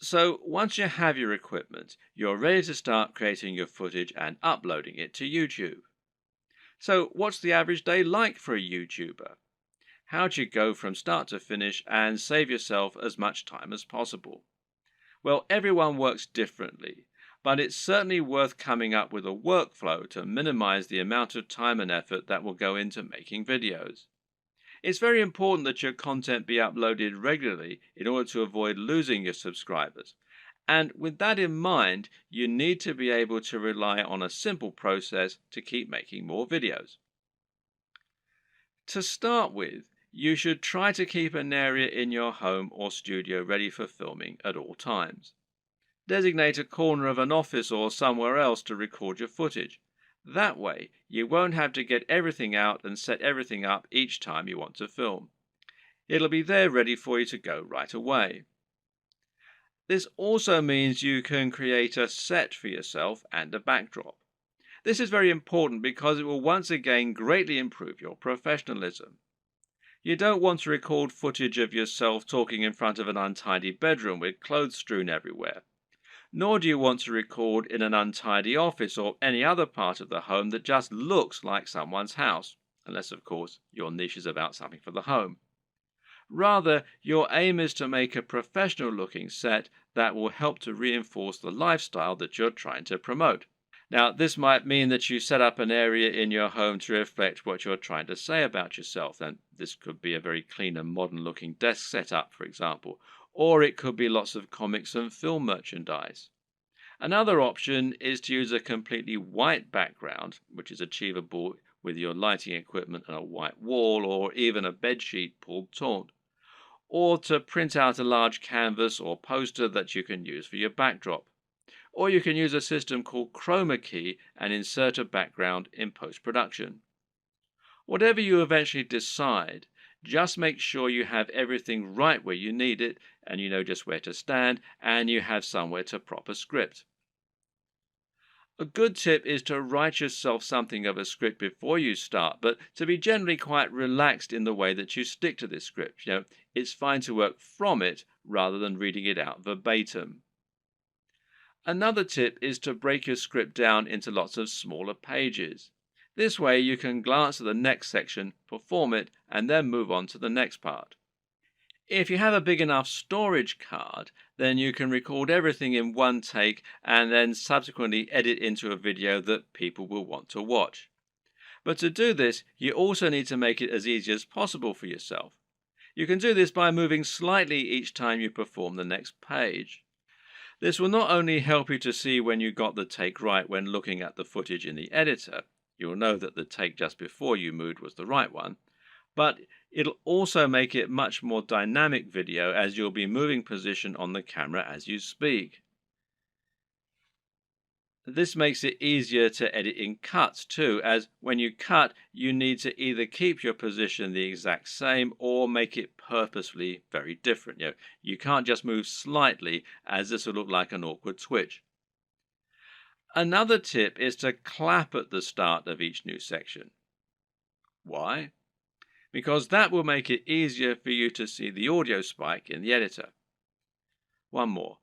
So once you have your equipment, you're ready to start creating your footage and uploading it to YouTube. So what's the average day like for a YouTuber? How do you go from start to finish and save yourself as much time as possible? Well, everyone works differently, but it's certainly worth coming up with a workflow to minimize the amount of time and effort that will go into making videos. It's very important that your content be uploaded regularly in order to avoid losing your subscribers. And with that in mind, you need to be able to rely on a simple process to keep making more videos. To start with, you should try to keep an area in your home or studio ready for filming at all times. Designate a corner of an office or somewhere else to record your footage. That way, you won't have to get everything out and set everything up each time you want to film. It'll be there ready for you to go right away. This also means you can create a set for yourself and a backdrop. This is very important because it will once again greatly improve your professionalism. You don't want to record footage of yourself talking in front of an untidy bedroom with clothes strewn everywhere. Nor do you want to record in an untidy office or any other part of the home that just looks like someone's house, unless, of course, your niche is about something for the home. Rather, your aim is to make a professional looking set that will help to reinforce the lifestyle that you're trying to promote. Now, this might mean that you set up an area in your home to reflect what you're trying to say about yourself. And this could be a very clean and modern looking desk setup, for example, or it could be lots of comics and film merchandise. Another option is to use a completely white background, which is achievable with your lighting equipment and a white wall or even a bedsheet pulled taut, or to print out a large canvas or poster that you can use for your backdrop. Or you can use a system called chroma key and insert a background in post-production. Whatever you eventually decide, just make sure you have everything right where you need it, and you know just where to stand, and you have somewhere to prop a script. A good tip is to write yourself something of a script before you start, but to be generally quite relaxed in the way that you stick to this script. It's fine to work from it rather than reading it out verbatim. Another tip is to break your script down into lots of smaller pages. This way you can glance at the next section, perform it, and then move on to the next part. If you have a big enough storage card, then you can record everything in one take and then subsequently edit into a video that people will want to watch. But to do this, you also need to make it as easy as possible for yourself. You can do this by moving slightly each time you perform the next page. This will not only help you to see when you got the take right when looking at the footage in the editor, you'll know that the take just before you moved was the right one, but it'll also make it much more dynamic video as you'll be moving position on the camera as you speak. This makes it easier to edit in cuts too, as when you cut, you need to either keep your position the exact same or make it purposefully very different. You can't just move slightly, as this will look like an awkward twitch. Another tip is to clap at the start of each new section. Why? Because that will make it easier for you to see the audio spike in the editor. One more.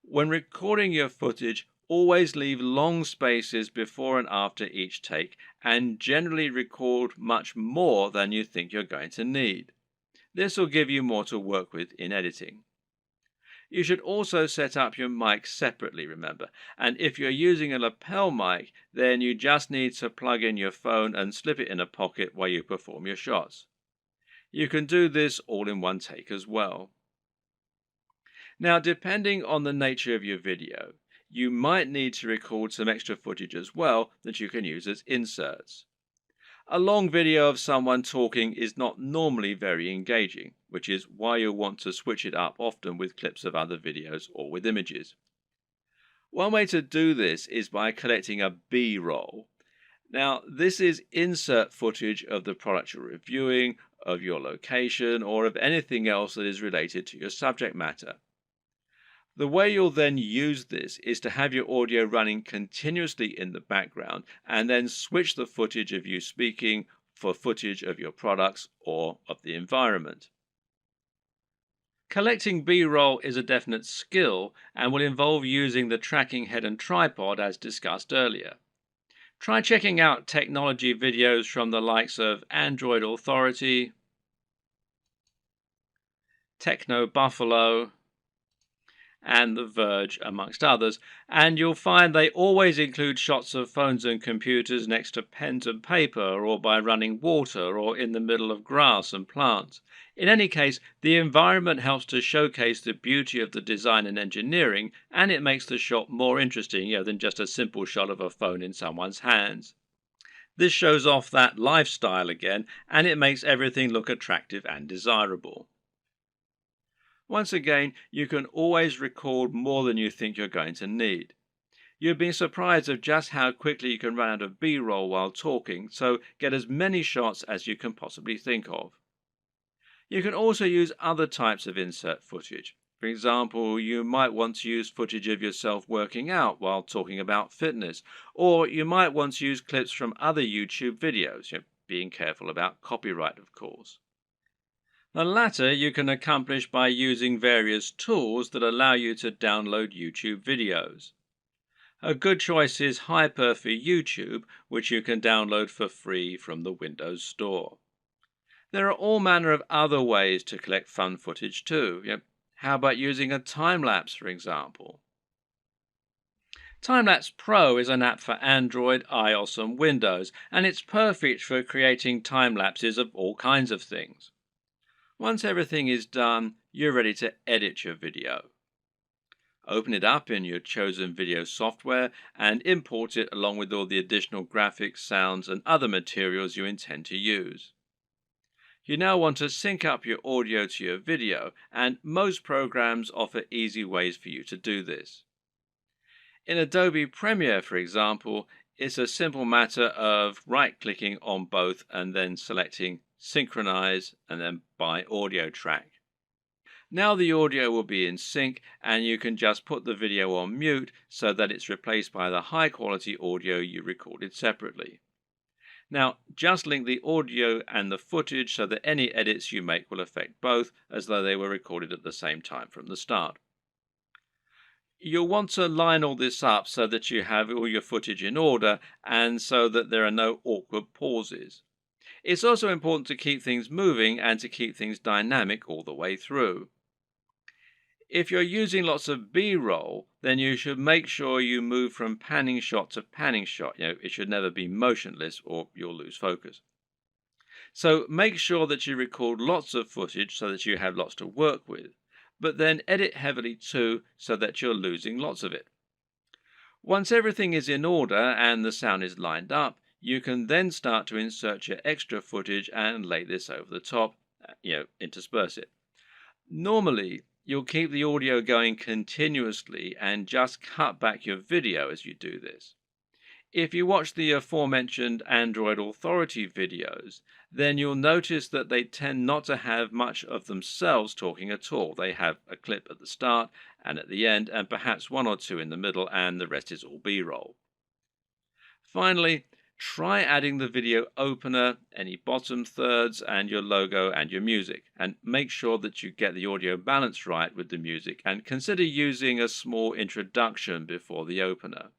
When recording your footage, always leave long spaces before and after each take, and generally record much more than you think you're going to need. This will give you more to work with in editing. You should also set up your mic separately, remember, and if you're using a lapel mic, then you just need to plug in your phone and slip it in a pocket while you perform your shots. You can do this all in one take as well. Now, depending on the nature of your video, you might need to record some extra footage as well that you can use as inserts. A long video of someone talking is not normally very engaging, which is why you'll want to switch it up often with clips of other videos or with images. One way to do this is by collecting a B-roll. Now, this is insert footage of the product you're reviewing, of your location, or of anything else that is related to your subject matter. The way you'll then use this is to have your audio running continuously in the background and then switch the footage of you speaking for footage of your products or of the environment. Collecting B-roll is a definite skill and will involve using the tracking head and tripod as discussed earlier. Try checking out technology videos from the likes of Android Authority, Techno Buffalo, and The Verge, amongst others, and you'll find they always include shots of phones and computers next to pens and paper, or by running water, or in the middle of grass and plants. In any case, the environment helps to showcase the beauty of the design and engineering, and it makes the shot more interesting, than just a simple shot of a phone in someone's hands. This shows off that lifestyle again, and it makes everything look attractive and desirable. Once again, you can always record more than you think you're going to need. You'd be surprised of just how quickly you can run out of B-roll while talking, so get as many shots as you can possibly think of. You can also use other types of insert footage. For example, you might want to use footage of yourself working out while talking about fitness, or you might want to use clips from other YouTube videos, being careful about copyright, of course. The latter you can accomplish by using various tools that allow you to download YouTube videos. A good choice is Hyper for YouTube, which you can download for free from the Windows Store. There are all manner of other ways to collect fun footage too. How about using a time-lapse, for example? Timelapse Pro is an app for Android, iOS and Windows, and it's perfect for creating time-lapses of all kinds of things. Once everything is done, you're ready to edit your video. Open it up in your chosen video software and import it along with all the additional graphics, sounds and other materials you intend to use. You now want to sync up your audio to your video, and most programs offer easy ways for you to do this. In Adobe Premiere, for example, it's a simple matter of right-clicking on both and then selecting Synchronize and then by audio track. Now the audio will be in sync, and you can just put the video on mute so that it's replaced by the high-quality audio you recorded separately. Now, just link the audio and the footage so that any edits you make will affect both, as though they were recorded at the same time from the start. You'll want to line all this up so that you have all your footage in order and so that there are no awkward pauses. It's also important to keep things moving and to keep things dynamic all the way through. If you're using lots of B-roll, then you should make sure you move from panning shot to panning shot. It should never be motionless or you'll lose focus. So make sure that you record lots of footage so that you have lots to work with, but then edit heavily too so that you're losing lots of it. Once everything is in order and the sound is lined up, you can then start to insert your extra footage and lay this over the top, intersperse it. Normally, you'll keep the audio going continuously and just cut back your video as you do this. If you watch the aforementioned Android Authority videos, then you'll notice that they tend not to have much of themselves talking at all. They have a clip at the start and at the end, and perhaps one or two in the middle, and the rest is all B-roll. Finally, try adding the video opener, any bottom thirds, and your logo and your music, and make sure that you get the audio balance right with the music, and consider using a small introduction before the opener.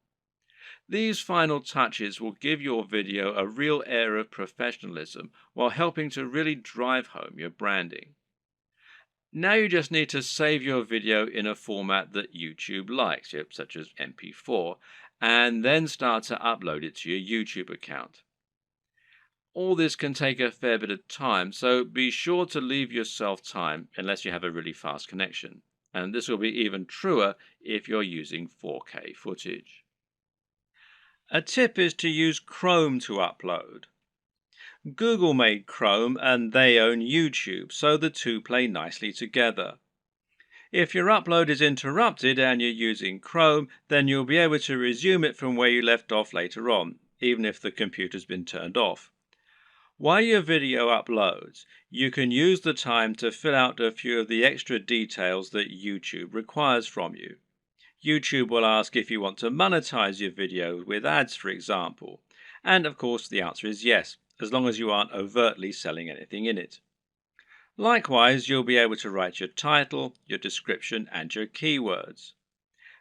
These final touches will give your video a real air of professionalism while helping to really drive home your branding. Now you just need to save your video in a format that YouTube likes, such as MP4, and then start to upload it to your YouTube account. All this can take a fair bit of time, so be sure to leave yourself time unless you have a really fast connection. And this will be even truer if you're using 4K footage. A tip is to use Chrome to upload. Google made Chrome and they own YouTube, so the two play nicely together. If your upload is interrupted and you're using Chrome, then you'll be able to resume it from where you left off later on, even if the computer's been turned off. While your video uploads, you can use the time to fill out a few of the extra details that YouTube requires from you. YouTube will ask if you want to monetize your video with ads, for example. And of course the answer is yes, as long as you aren't overtly selling anything in it. Likewise, you'll be able to write your title, your description, and your keywords.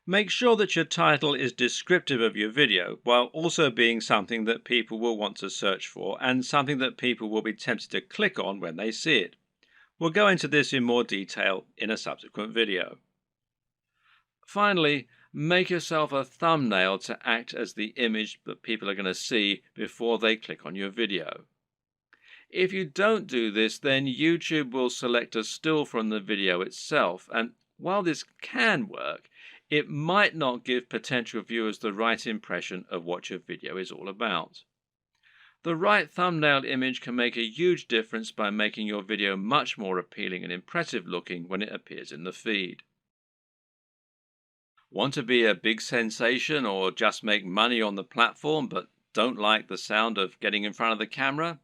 Make sure that your title is descriptive of your video while also being something that people will want to search for and something that people will be tempted to click on when they see it. We'll go into this in more detail in a subsequent video. Finally, make yourself a thumbnail to act as the image that people are going to see before they click on your video. If you don't do this, then YouTube will select a still from the video itself, and while this can work, it might not give potential viewers the right impression of what your video is all about. The right thumbnail image can make a huge difference by making your video much more appealing and impressive looking when it appears in the feed. Want to be a big sensation or just make money on the platform but don't like the sound of getting in front of the camera?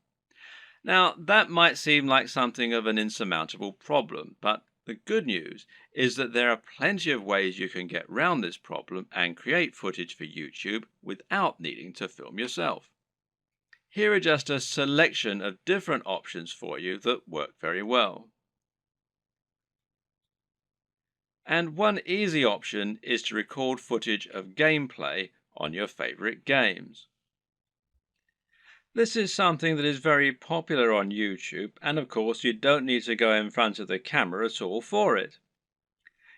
Now, that might seem like something of an insurmountable problem, but the good news is that there are plenty of ways you can get around this problem and create footage for YouTube without needing to film yourself. Here are just a selection of different options for you that work very well. And one easy option is to record footage of gameplay on your favorite games. This is something that is very popular on YouTube, and of course you don't need to go in front of the camera at all for it.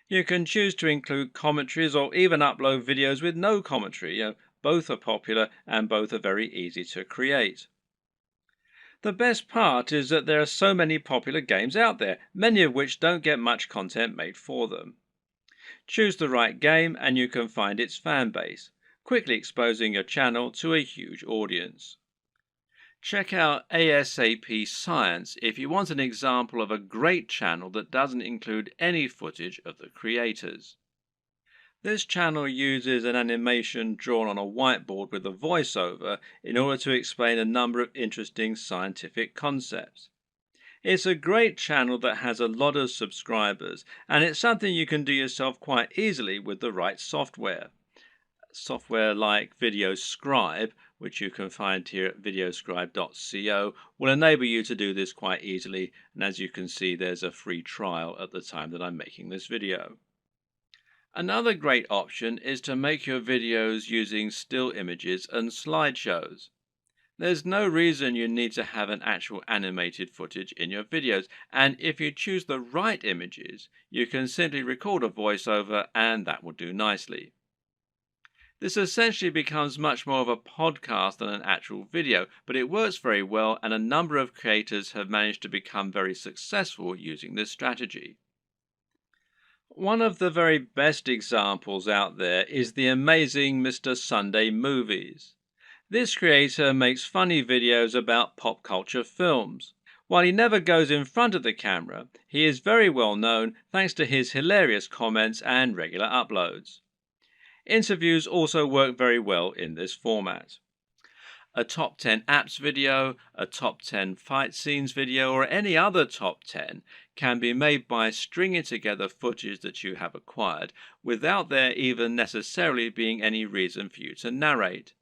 You can choose to include commentaries or even upload videos with no commentary. Both are popular and both are very easy to create. The best part is that there are so many popular games out there, many of which don't get much content made for them. Choose the right game and you can find its fan base, quickly exposing your channel to a huge audience. Check out ASAP Science if you want an example of a great channel that doesn't include any footage of the creators. This channel uses an animation drawn on a whiteboard with a voiceover in order to explain a number of interesting scientific concepts. It's a great channel that has a lot of subscribers, and it's something you can do yourself quite easily with the right software. Software like VideoScribe, which you can find here at videoscribe.co, will enable you to do this quite easily, and as you can see, there's a free trial at the time that I'm making this video. Another great option is to make your videos using still images and slideshows. There's no reason you need to have an actual animated footage in your videos, and if you choose the right images, you can simply record a voiceover and that will do nicely. This essentially becomes much more of a podcast than an actual video, but it works very well and a number of creators have managed to become very successful using this strategy. One of the very best examples out there is the amazing Mr. Sunday Movies. This creator makes funny videos about pop culture films. While he never goes in front of the camera, he is very well known thanks to his hilarious comments and regular uploads. Interviews also work very well in this format. A top 10 apps video, a top 10 fight scenes video, or any other top 10 can be made by stringing together footage that you have acquired without there even necessarily being any reason for you to narrate.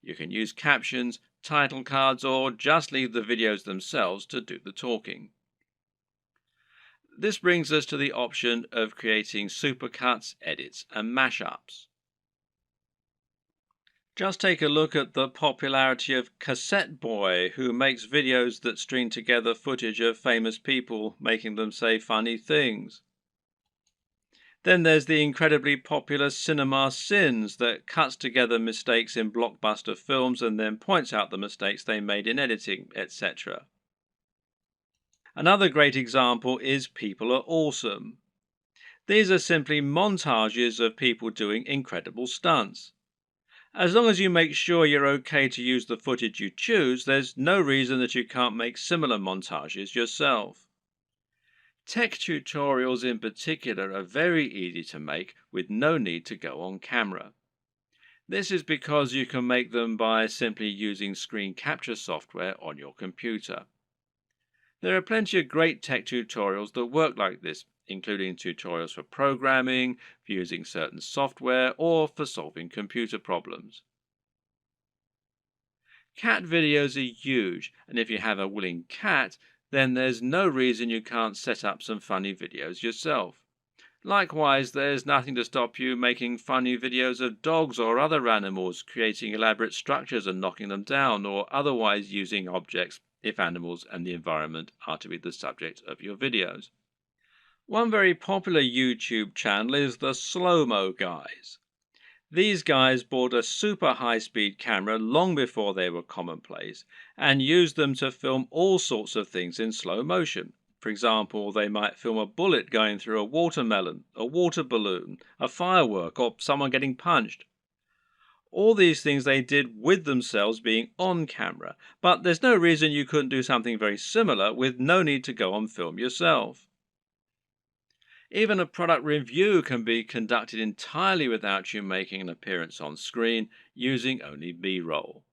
You can use captions, title cards, or just leave the videos themselves to do the talking. This brings us to the option of creating supercuts, edits, and mashups. Just take a look at the popularity of Cassette Boy, who makes videos that string together footage of famous people making them say funny things. Then there's the incredibly popular Cinema Sins that cuts together mistakes in blockbuster films and then points out the mistakes they made in editing, etc. Another great example is People Are Awesome. These are simply montages of people doing incredible stunts. As long as you make sure you're okay to use the footage you choose, there's no reason that you can't make similar montages yourself. Tech tutorials in particular are very easy to make with no need to go on camera. This is because you can make them by simply using screen capture software on your computer. There are plenty of great tech tutorials that work like this, including tutorials for programming, for using certain software, or for solving computer problems. Cat videos are huge, and if you have a willing cat, then there's no reason you can't set up some funny videos yourself. Likewise, there's nothing to stop you making funny videos of dogs or other animals creating elaborate structures and knocking them down, or otherwise using objects if animals and the environment are to be the subject of your videos. One very popular YouTube channel is the Slow-Mo Guys. These guys bought a super high-speed camera long before they were commonplace and used them to film all sorts of things in slow motion. For example, they might film a bullet going through a watermelon, a water balloon, a firework, or someone getting punched. All these things they did with themselves being on camera, but there's no reason you couldn't do something very similar with no need to go on film yourself. Even a product review can be conducted entirely without you making an appearance on screen using only B-roll.